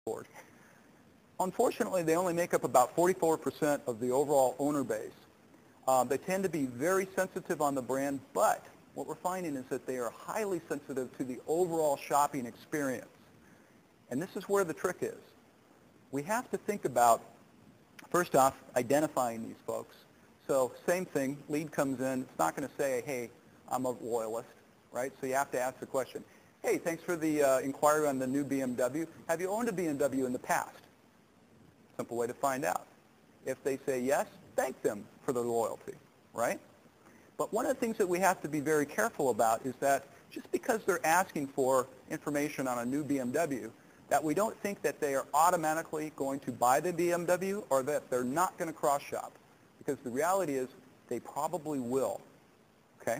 Ford. Unfortunately, they only make up about 44% of the overall owner base. They tend to be very sensitive on the brand, but what we're finding is that they are highly sensitive to the overall shopping experience. And this is where the trick is. We have to think about, first off, identifying these folks. So same thing, lead comes in. It's not going to say, hey, I'm a loyalist, right? So you have to ask the question, hey, thanks for the inquiry on the new BMW. Have you owned a BMW in the past? Simple way to find out. If they say yes, thank them for their loyalty, right? But one of the things that we have to be very careful about is that just because they're asking for information on a new BMW, that we don't think that they are automatically going to buy the BMW or that they're not going to cross-shop. Because the reality is they probably will, okay?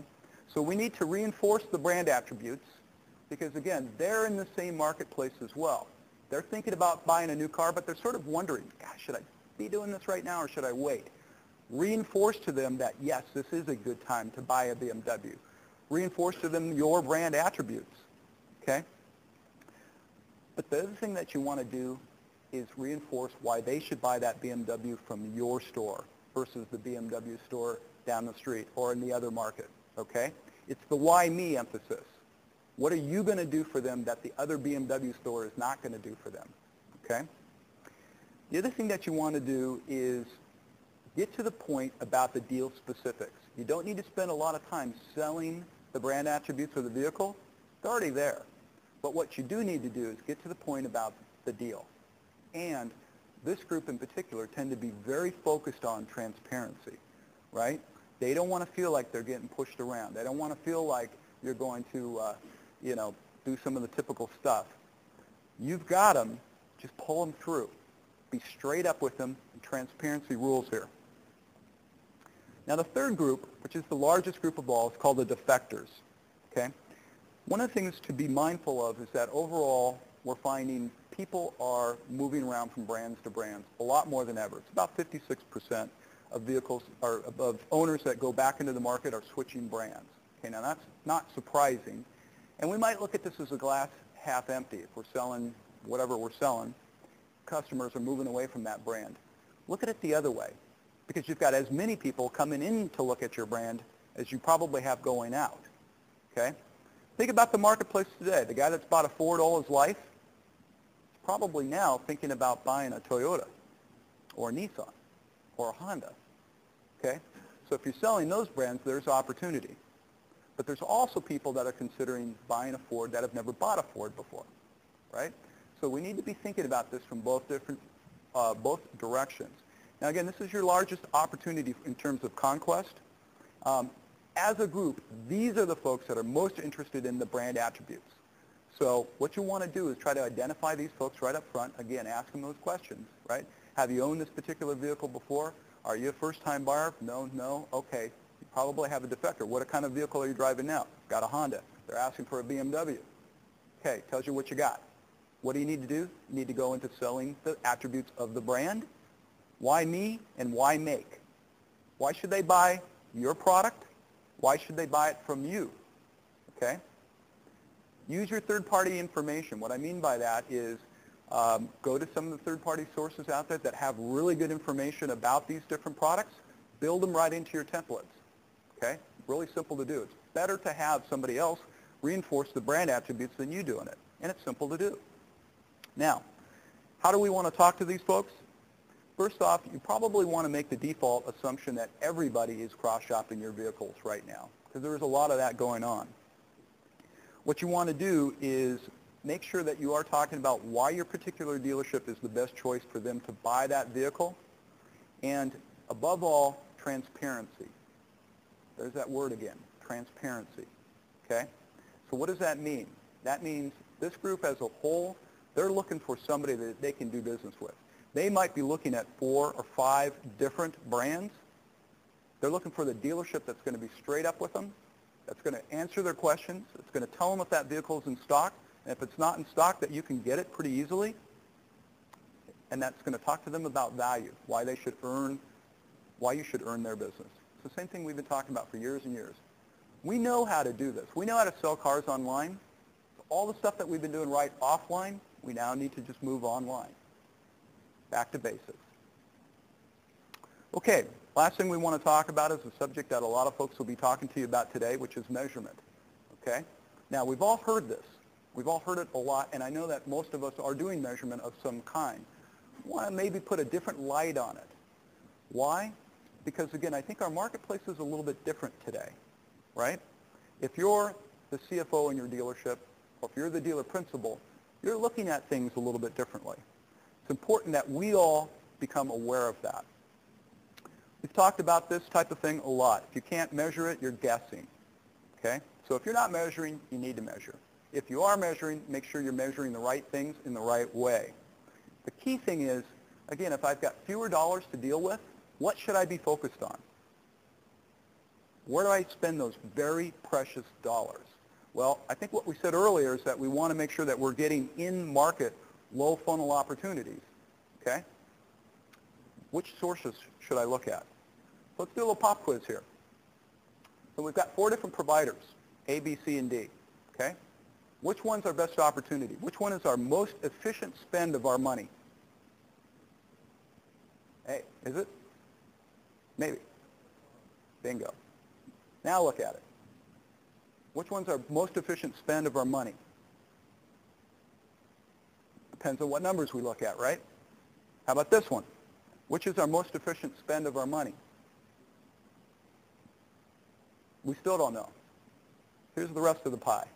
So we need to reinforce the brand attributes because, again, they're in the same marketplace as well. They're thinking about buying a new car, but they're sort of wondering, gosh, should I be doing this right now or should I wait? Reinforce to them that, yes, this is a good time to buy a BMW. Reinforce to them your brand attributes, okay? But the other thing that you want to do is reinforce why they should buy that BMW from your store versus the BMW store down the street or in the other market, okay? It's the why me emphasis. What are you going to do for them that the other BMW store is not going to do for them, okay? The other thing that you want to do is get to the point about the deal specifics. You don't need to spend a lot of time selling the brand attributes of the vehicle. They're already there. But what you do need to do is get to the point about the deal. And this group in particular tend to be very focused on transparency, right? They don't want to feel like they're getting pushed around. They don't want to feel like you're going to, do some of the typical stuff. You've got them. Just pull them through. Be straight up with them. Transparency rules here. Now the third group, which is the largest group of all, is called the defectors, okay? One of the things to be mindful of is that overall we're finding people are moving around from brands to brands a lot more than ever. It's about 56% of vehicles or of owners that go back into the market are switching brands. Okay, now that's not surprising. And we might look at this as a glass half empty. If we're selling whatever we're selling, customers are moving away from that brand. Look at it the other way, because you've got as many people coming in to look at your brand as you probably have going out, okay? Think about the marketplace today. The guy that's bought a Ford all his life is probably now thinking about buying a Toyota or a Nissan or a Honda, okay? So if you're selling those brands, there's opportunity. But there's also people that are considering buying a Ford that have never bought a Ford before, right? So we need to be thinking about this from both directions. Now again, this is your largest opportunity in terms of conquest. As a group, these are the folks that are most interested in the brand attributes. So what you want to do is try to identify these folks right up front. Again, ask them those questions, right? Have you owned this particular vehicle before? Are you a first-time buyer? No, no. Okay. You probably have a defector. What kind of vehicle are you driving now? Got a Honda. They're asking for a BMW. Okay, tells you what you got. What do you need to do? You need to go into selling the attributes of the brand. Why me and why make? Why should they buy your product? Why should they buy it from you? Okay? Use your third-party information. What I mean by that is go to some of the third-party sources out there that have really good information about these different products. Build them right into your templates. Okay? Really simple to do. It's better to have somebody else reinforce the brand attributes than you doing it. And it's simple to do. Now, how do we want to talk to these folks? First off, you probably want to make the default assumption that everybody is cross-shopping your vehicles right now, because there is a lot of that going on. What you want to do is make sure that you are talking about why your particular dealership is the best choice for them to buy that vehicle, and above all, transparency. There's that word again, transparency. Okay? So what does that mean? That means this group as a whole, they're looking for somebody that they can do business with. They might be looking at 4 or 5 different brands. They're looking for the dealership that's going to be straight up with them, that's going to answer their questions, that's going to tell them if that vehicle is in stock, and if it's not in stock, that you can get it pretty easily, and that's going to talk to them about value, why you should earn their business. It's the same thing we've been talking about for years and years. We know how to do this. We know how to sell cars online. All the stuff that we've been doing right offline, We now need to just move online. Back to basics. Okay, last thing we want to talk about is a subject that a lot of folks will be talking to you about today, which is measurement. Okay? Now, we've all heard this. We've all heard it a lot, and I know that most of us are doing measurement of some kind. We want to maybe put a different light on it. Why? Because, again, I think our marketplace is a little bit different today, right? If you're the CFO in your dealership, or if you're the dealer principal, you're looking at things a little bit differently. It's important that we all become aware of that. We've talked about this type of thing a lot. If you can't measure it, you're guessing, okay? So if you're not measuring, you need to measure. If you are measuring, make sure you're measuring the right things in the right way. The key thing is, again, if I've got fewer dollars to deal with, what should I be focused on? Where do I spend those very precious dollars? Well, I think what we said earlier is that we want to make sure that we're getting in-market, low-funnel opportunities, okay? Which sources should I look at? So let's do a little pop quiz here. So we've got 4 different providers, A, B, C, and D, okay? Which one's our best opportunity? Which one is our most efficient spend of our money? Hey, is it? Maybe. Bingo. Now look at it. Which one's our most efficient spend of our money? Depends on what numbers we look at, right? How about this one? Which is our most efficient spend of our money? We still don't know. Here's the rest of the pie.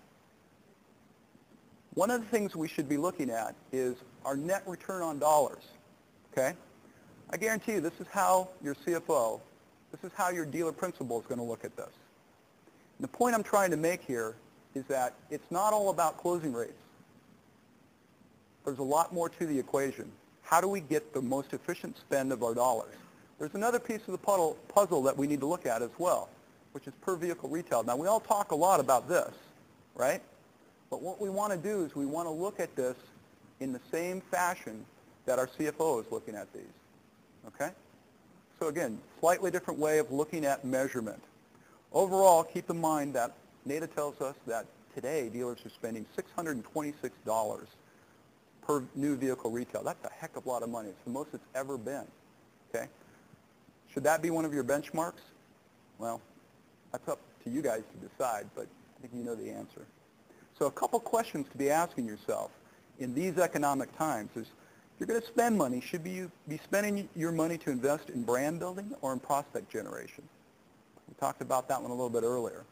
One of the things we should be looking at is our net return on dollars, okay? I guarantee you this is how your CFO, this is how your dealer principal is going to look at this. And the point I'm trying to make here is that it's not all about closing rates. There's a lot more to the equation. How do we get the most efficient spend of our dollars? There's another piece of the puzzle that we need to look at as well, which is per vehicle retail. Now, we all talk a lot about this, right? But what we want to do is we want to look at this in the same fashion that our CFO is looking at these, okay? So again, slightly different way of looking at measurement. Overall, keep in mind that data tells us that today dealers are spending $626 per new vehicle retail. That's a heck of a lot of money. It's the most it's ever been, okay? Should that be one of your benchmarks? Well, that's up to you guys to decide, but I think you know the answer. So a couple questions to be asking yourself in these economic times is, if you're going to spend money, should you be spending your money to invest in brand building or in prospect generation? We talked about that one a little bit earlier.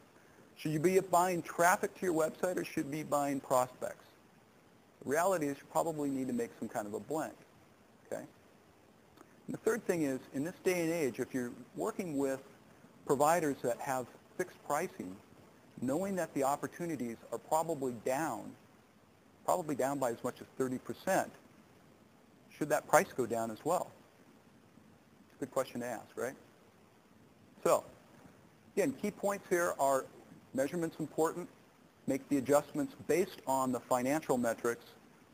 Should you be buying traffic to your website or should you be buying prospects? The reality is you probably need to make some kind of a blend, okay? And the third thing is, in this day and age, if you're working with providers that have fixed pricing, knowing that the opportunities are probably down by as much as 30%, should that price go down as well? It's a good question to ask, right? So, again, key points here are measurement's important. Make the adjustments based on the financial metrics.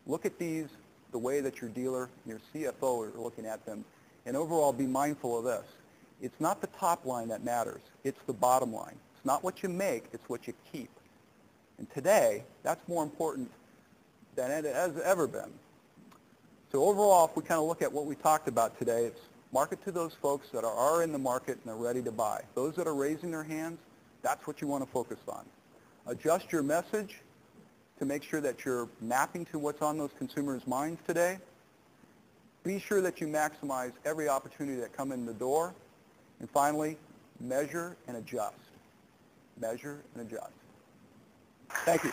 Look at these the way that your dealer, your CFO are looking at them. And overall, be mindful of this. It's not the top line that matters. It's the bottom line. It's not what you make, it's what you keep. And today, that's more important than it has ever been. So overall, if we kind of look at what we talked about today, it's market to those folks that are in the market and are ready to buy. Those that are raising their hands, that's what you want to focus on. Adjust your message to make sure that you're mapping to what's on those consumers' minds today. Be sure that you maximize every opportunity that comes in the door. And finally, measure and adjust. Measure and adjust. Thank you.